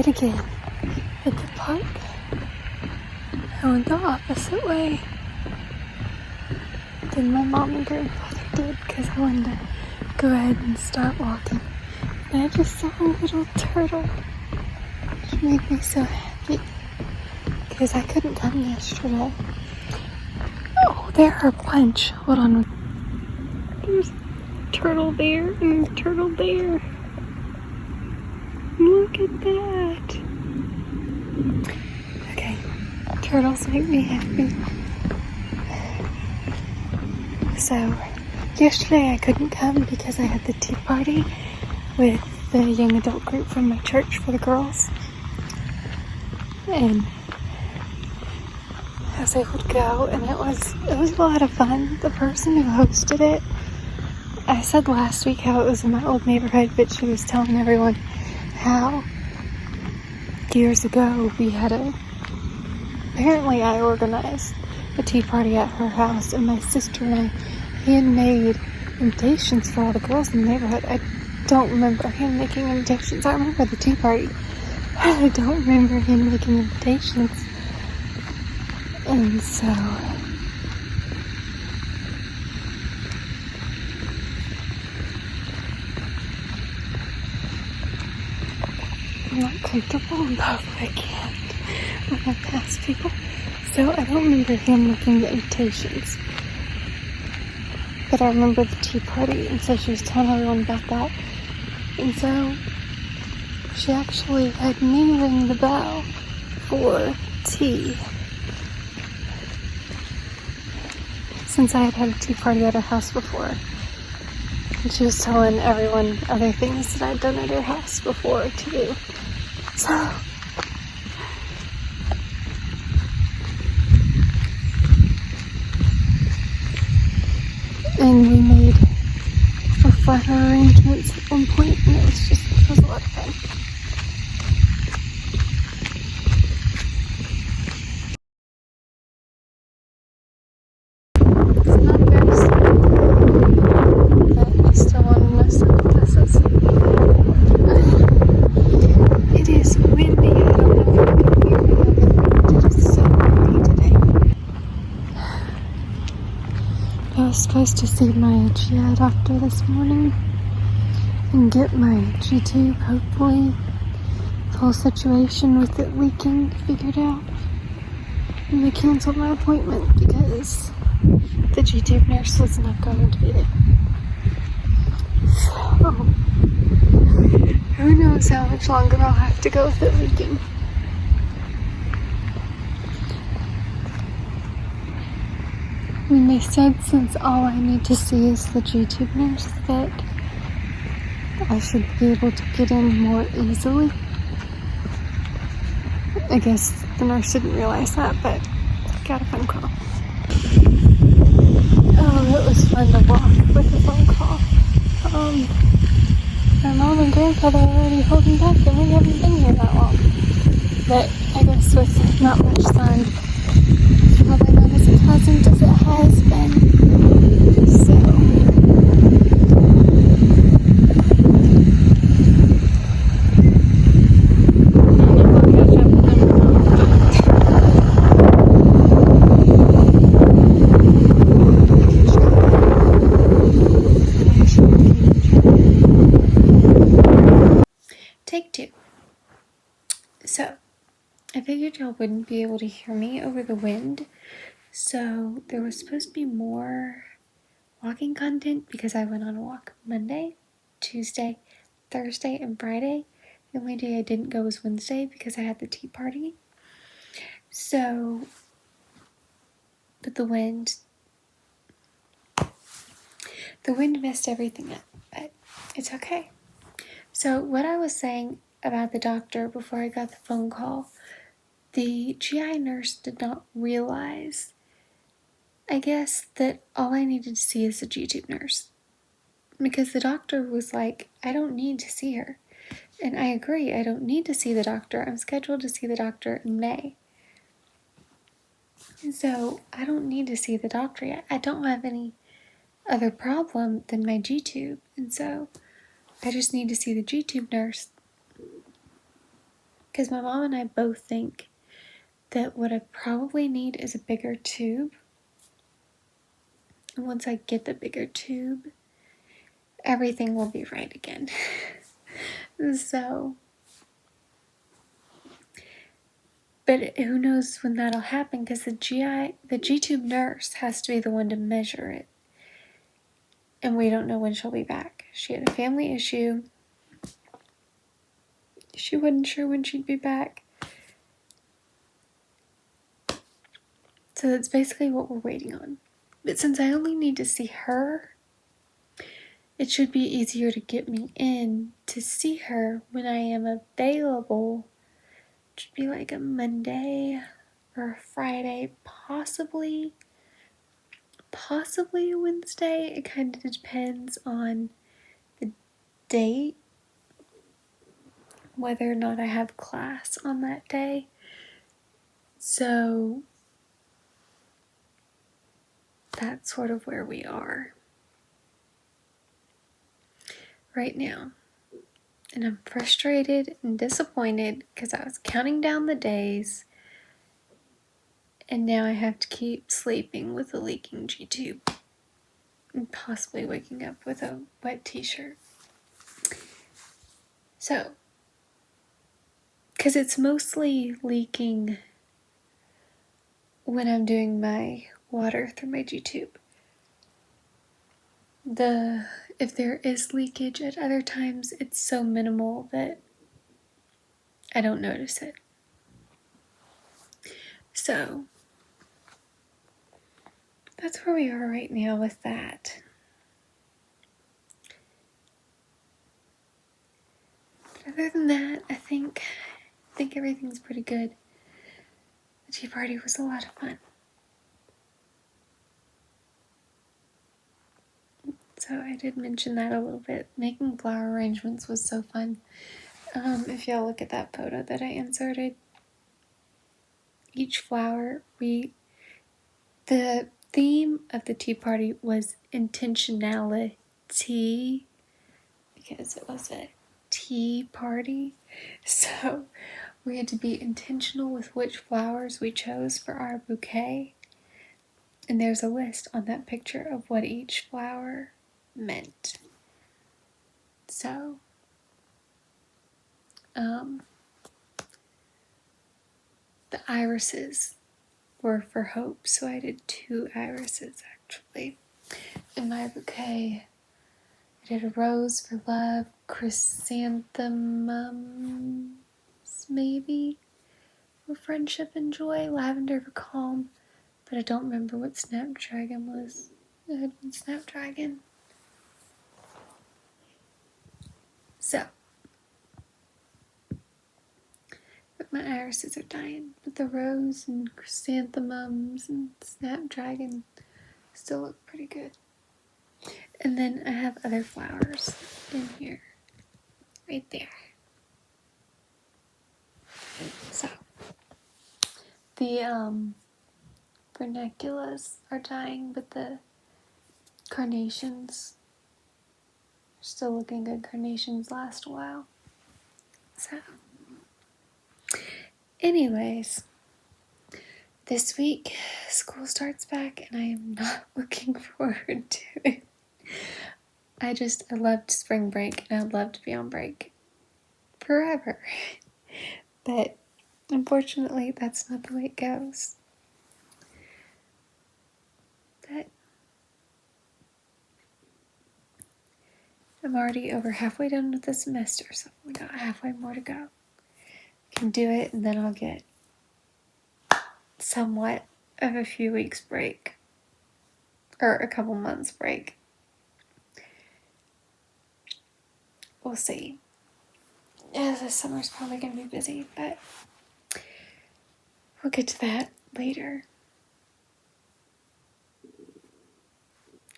did again at the park. I went the opposite way than my mom and grandfather did because I wanted to go ahead and start walking. And I just saw a little turtle. It made me so happy because I couldn't come yesterday. Oh, there are a bunch. Hold on. There's a turtle there and a turtle there. Look at that. Okay, turtles make me happy. So, yesterday I couldn't come because I had the tea party with the young adult group from my church for the girls. And I was able to go, and it was a lot of fun. The person who hosted it, I said last week how it was in my old neighborhood, but she was telling everyone how years ago apparently I organized a tea party at her house, and my sister and I handmade invitations for all the girls in the neighborhood. I don't remember him making invitations. I remember the tea party. I don't remember him making invitations. And so I'm not comfortable in public yet when I pass people. So I don't remember him making the invitations. But I remember the tea party, and so she was telling everyone about that. And so she actually had me ring the bell for tea. Since I had a tea party at her house before. And she was telling everyone other things that I'd done at her house before too. So and we made flower arrangements at one point, and it was a lot of fun. It's not very sunny, but I still want to know sunglasses. It is windy. I don't know if you can hear me, but it is so windy today. I was supposed to see my GI doctor this morning and get my G-tube, hopefully. The whole situation with it leaking figured out. And they canceled my appointment because the G-tube nurse was not going to be there. So, who knows how much longer I'll have to go with it leaking. I mean, they said since all I need to see is the G-tube nurse that I should be able to get in more easily. I guess the nurse didn't realize that, but I got a phone call. Oh, it was fun to walk with a phone call. My mom and grandfather are already holding back, and we haven't been here that long. But I guess with not much sun, it's probably not as pleasant as it has been. So Take two. So, I figured y'all wouldn't be able to hear me over the wind, so there was supposed to be more walking content because I went on a walk Monday, Tuesday, Thursday, and Friday. The only day I didn't go was Wednesday because I had the tea party. So, but the wind messed everything up, but it's okay. So what I was saying about the doctor before I got the phone call, the GI nurse did not realize, I guess, that all I needed to see is the G-tube nurse. Because the doctor was like, I don't need to see her. And I agree, I don't need to see the doctor. I'm scheduled to see the doctor in May. So I don't need to see the doctor yet. I don't have any other problem than my G-tube. And so I just need to see the G-tube nurse. because my mom and I both think that what I probably need is a bigger tube. And once I get the bigger tube, everything will be right again. So, but who knows when that'll happen, because the G-tube nurse has to be the one to measure it. And we don't know when she'll be back. She had a family issue. She wasn't sure when she'd be back. So that's basically what we're waiting on. But since I only need to see her, it should be easier to get me in to see her when I am available. It should be like a Monday or a Friday, possibly a Wednesday. It kind of depends on the date, whether or not I have class on that day. So that's sort of where we are right now. And I'm frustrated and disappointed because I was counting down the days, and now I have to keep sleeping with a leaking G-tube and possibly waking up with a wet t-shirt. So, because it's mostly leaking when I'm doing my water through my G-tube. If there is leakage at other times, it's so minimal that I don't notice it. So, that's where we are right now with that. But other than that, I think everything's pretty good. The tea party was a lot of fun. So I did mention that a little bit. Making flower arrangements was so fun. If y'all look at that photo that I inserted, each flower, the theme of the tea party was intentionality, because it was a tea party. So we had to be intentional with which flowers we chose for our bouquet. And there's a list on that picture of what each flower meant. So, the irises were for hope, so I did 2 irises actually. In my bouquet, I did a rose for love, chrysanthemums maybe for friendship and joy, lavender for calm, but I don't remember what Snapdragon was. It had been Snapdragon. So, but my irises are dying, but the rose and chrysanthemums and Snapdragon still look pretty good. And then I have other flowers in here, right there. So, the vernaculas are dying, but the carnations are still looking good. Carnations last a while. So, anyways, this week school starts back and I am not looking forward to it. I loved spring break and I'd love to be on break forever. But unfortunately, that's not the way it goes. But I'm already over halfway done with the semester, so I've only got halfway more to go. I can do it, and then I'll get somewhat of a few weeks break. Or a couple months break. We'll see. Yeah, this summer's probably going to be busy, but we'll get to that later.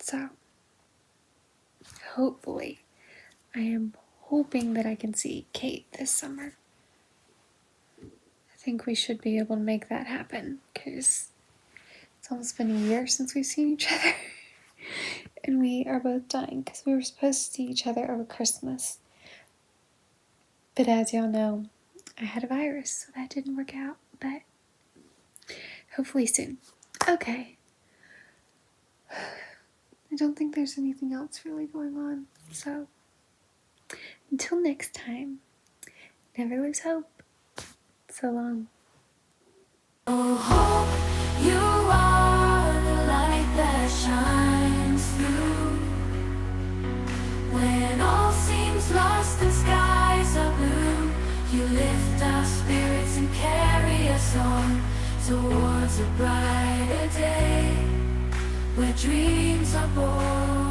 So, hopefully, I am hoping that I can see Kate this summer. I think we should be able to make that happen, because it's almost been a year since we've seen each other. And we are both dying, because we were supposed to see each other over Christmas. But as y'all know, I had a virus, so that didn't work out, but hopefully soon. Okay. I don't think there's anything else really going on, so until next time, never lose hope. So long. Oh, hope, you are the light that shines through. When all seems lost and skies are blue, you lift our spirits and carry us on towards a brighter day, where dreams are born.